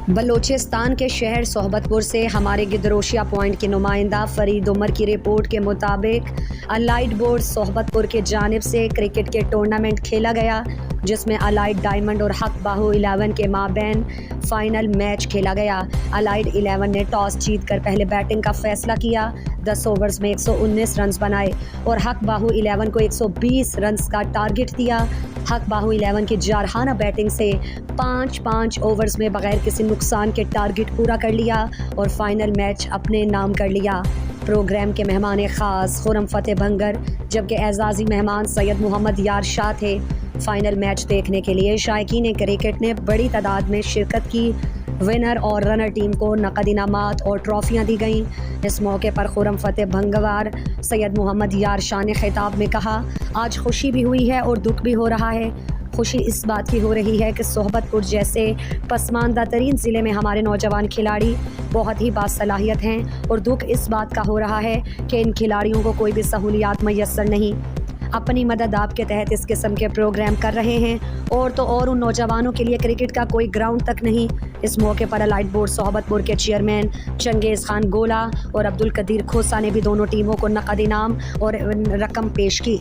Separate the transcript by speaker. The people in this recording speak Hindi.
Speaker 1: बलोचिस्तान के शहर सोहबतपुर से हमारे गिदरोशिया पॉइंट के नुमाइंदा फरीद उमर की रिपोर्ट के मुताबिक अलाइड बोर्ड सोहबतपुर की जानिब से क्रिकेट के टूर्नामेंट खेला गया, जिसमें अलाइड डायमंड और हक बाहू 11 के माबैन फाइनल मैच खेला गया। अलाइड 11 ने टॉस जीतकर पहले बैटिंग का फैसला किया। 10 ओवर्स में 119 रन बनाए और हक बाहू 11 को 120 रन का टारगेट दिया। हक बाहू 11 की जारहाना बैटिंग से 5 ओवर्स में बगैर किसी नुकसान के टारगेट पूरा कर लिया और फाइनल मैच अपने नाम कर लिया। प्रोग्राम के मेहमान ख़ास खुरम फतेह भंगर, जबकि एजाज़ी मेहमान सैयद मोहम्मद यार शाह थे। फाइनल मैच देखने के लिए शायकीन क्रिकेट ने बड़ी तादाद में शिरकत की। विनर और रनर टीम को नकद इनामात और ट्रॉफियाँ दी गईं। इस मौके पर खुरम फतेह भंगवार सैयद मोहम्मद यार शाह ने खिताब में कहा, आज खुशी भी हुई है और दुख भी हो रहा है। खुशी इस बात की हो रही है कि सोहबतपुर जैसे पसमानदा तरीन ज़िले में हमारे नौजवान खिलाड़ी बहुत ही बासलाहियत हैं, और दुख इस बात का हो रहा है कि इन खिलाड़ियों को कोई भी सहूलियात मैसर नहीं। अपनी मदद आपके तहत इस किस्म के प्रोग्राम कर रहे हैं, और तो और उन नौजवानों के लिए क्रिकेट का कोई ग्राउंड तक नहीं। इस मौके पर अलाइड बोर्ड सोहबतपुर के चेयरमैन चंगेज़ खान गोला और अब्दुल कदीर खोसा ने भी दोनों टीमों को नकद इनाम और रकम पेश की।